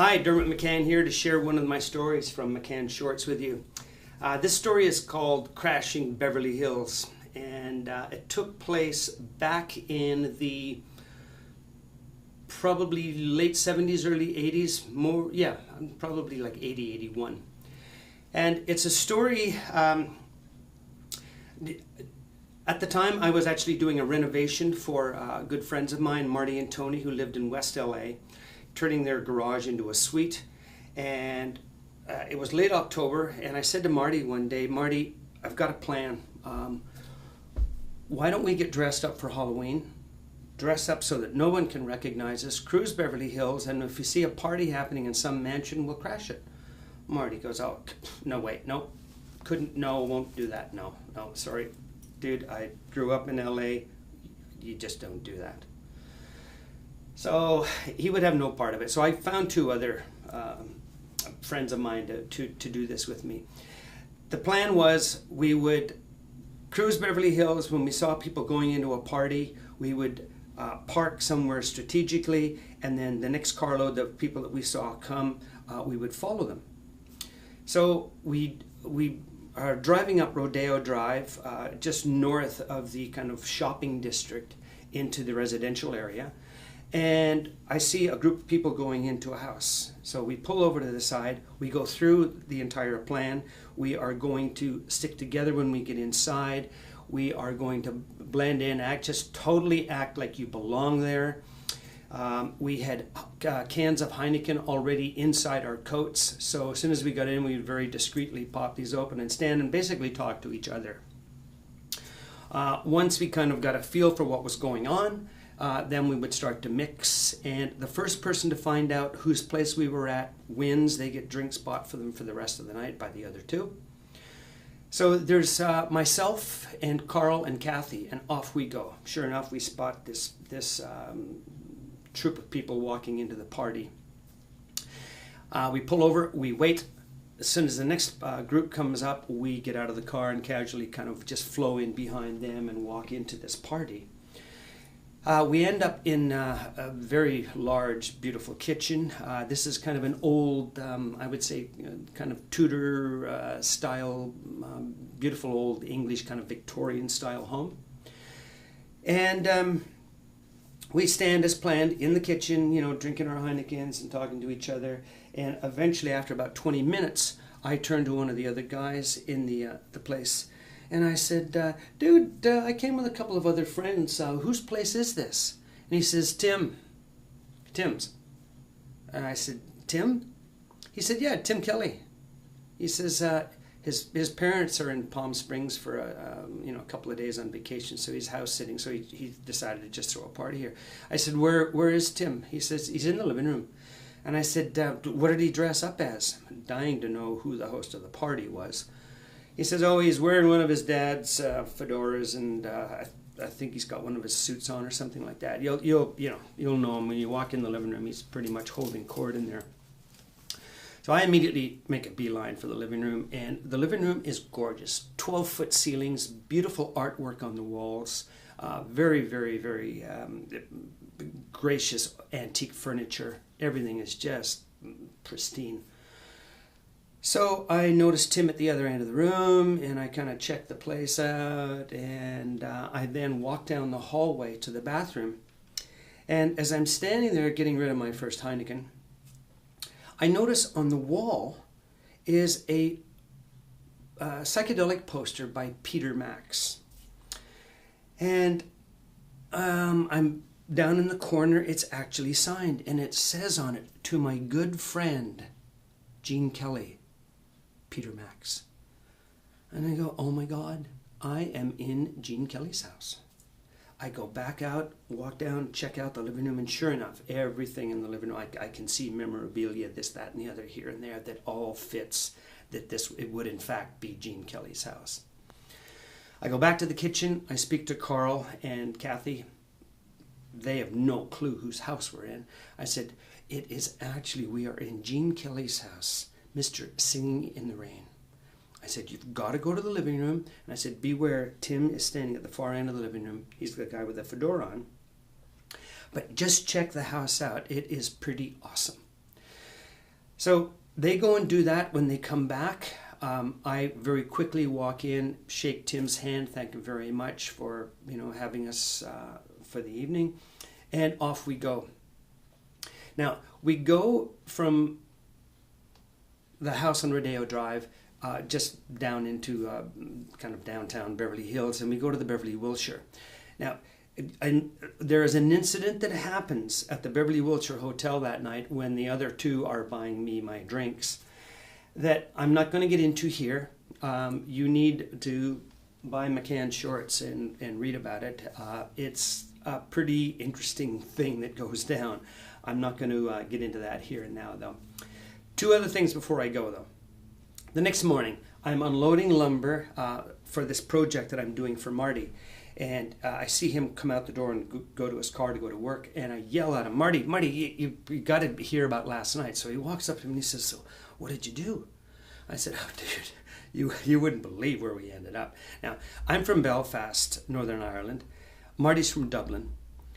Hi, Dermot McCann here to share one of my stories from McCann Shorts with you. This story is called Crashing Beverly Hills, and it took place back in the probably late 70s, early 80s, probably like 80, 81. And it's a story, at the time I was actually doing a renovation for good friends of mine, Marty and Tony, who lived in West LA, turning their garage into a suite. And it was late October, and I said to Marty one day, Marty, I've got a plan. Why don't we get dressed up for Halloween? Dress up so that no one can recognize us, cruise Beverly Hills, and if you see a party happening in some mansion, we'll crash it. Marty goes, oh, no, wait, no, won't do that, no, sorry. Dude, I grew up in LA, you just don't do that. So he would have no part of it. So I found two other friends of mine to do this with me. The plan was we would cruise Beverly Hills. When we saw people going into a party, we would park somewhere strategically, and then the next carload of people that we saw come, we would follow them. So we are driving up Rodeo Drive, just north of the kind of shopping district into the residential area. And I see a group of people going into a house. So we pull over to the side, we go through the entire plan. We are going to stick together when we get inside. We are going to blend in, just totally act like you belong there. We had cans of Heineken already inside our coats. So as soon as we got in, we would very discreetly pop these open and stand and basically talk to each other. Once we kind of got a feel for what was going on, then we would start to mix, and the first person to find out whose place we were at wins. They get drinks bought for them for the rest of the night by the other two. So there's myself and Carl and Kathy, and off we go. Sure enough, we spot this troop of people walking into the party. We pull over, we wait. As soon as the next group comes up, we get out of the car and casually kind of just flow in behind them and walk into this party. We end up in a very large, beautiful kitchen. This is kind of an old, I would say, kind of Tudor style, beautiful old English kind of Victorian style home. And we stand as planned in the kitchen, drinking our Heinekens and talking to each other. And eventually, after about 20 minutes, I turned to one of the other guys in the place. And I said, dude, I came with a couple of other friends. Whose place is this? And he says, Tim's. And I said, Tim? He said, yeah, Tim Kelly. He says his parents are in Palm Springs for a couple of days on vacation, so he's house sitting. So he decided to just throw a party here. I said, where is Tim? He says, he's in the living room. And I said, what did he dress up as? I'm dying to know who the host of the party was. He says, oh, he's wearing one of his dad's fedoras, and I think he's got one of his suits on or something like that. You'll know him when you walk in the living room. He's pretty much holding court in there. So I immediately make a beeline for the living room, and the living room is gorgeous. 12-foot ceilings, beautiful artwork on the walls, very, very, very gracious antique furniture. Everything is just pristine. So I noticed Tim at the other end of the room, and I kind of checked the place out, and I then walked down the hallway to the bathroom. And as I'm standing there getting rid of my first Heineken, I notice on the wall is a psychedelic poster by Peter Max. And I'm down in the corner, it's actually signed, and it says on it, to my good friend, Gene Kelly. Peter Max. And I go, oh my God, I am in Gene Kelly's house. I go back out, walk down, check out the living room, and sure enough, everything in the living room, I can see memorabilia, this, that, and the other here and there that all fits that it would in fact be Gene Kelly's house. I go back to the kitchen, I speak to Carl and Kathy. They have no clue whose house we're in. I said, it is actually, we are in Gene Kelly's house. Mr. Singing in the Rain. I said, you've got to go to the living room. And I said, beware, Tim is standing at the far end of the living room. He's the guy with the fedora on. But just check the house out. It is pretty awesome. So they go and do that. When they come back, I very quickly walk in, shake Tim's hand, thank him very much for having us for the evening, and off we go. Now we go from the house on Rodeo Drive just down into kind of downtown Beverly Hills, and we go to the Beverly Wilshire. Now, there is an incident that happens at the Beverly Wilshire Hotel that night when the other two are buying me my drinks that I'm not going to get into here. You need to buy McCann's shorts and read about it. It's a pretty interesting thing that goes down. I'm not going to get into that here and now, though. Two other things before I go, though. The next morning, I'm unloading lumber for this project that I'm doing for Marty. And I see him come out the door and go to his car to go to work. And I yell at him, Marty, you got to hear about last night. So he walks up to me and he says, so what did you do? I said, oh, dude, you wouldn't believe where we ended up. Now, I'm from Belfast, Northern Ireland. Marty's from Dublin.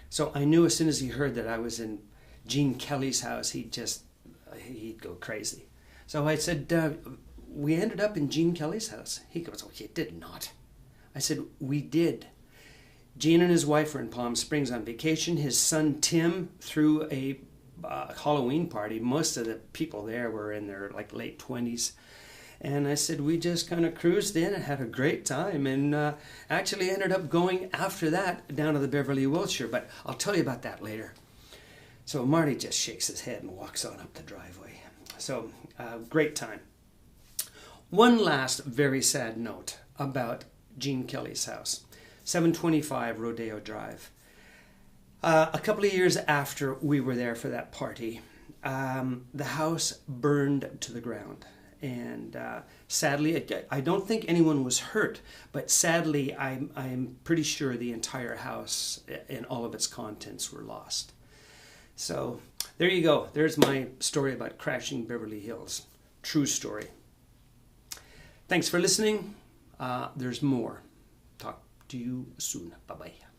So I knew as soon as he heard that I was in Gene Kelly's house, he'd go crazy. So I said, we ended up in Gene Kelly's house. He goes, oh, you did not. I said, we did. Gene and his wife were in Palm Springs on vacation. His son Tim threw a Halloween party. Most of the people there were in their late 20s. And I said, we just kind of cruised in and had a great time, and actually ended up going after that down to the Beverly Wilshire. But I'll tell you about that later. So Marty just shakes his head and walks on up the driveway. So great time. One last very sad note about Gene Kelly's house. 725 Rodeo Drive. A couple of years after we were there for that party, the house burned to the ground. And sadly, I don't think anyone was hurt, but sadly, I'm pretty sure the entire house and all of its contents were lost. So there you go. There's my story about crashing Beverly Hills. True story. Thanks for listening. There's more. Talk to you soon. Bye-bye.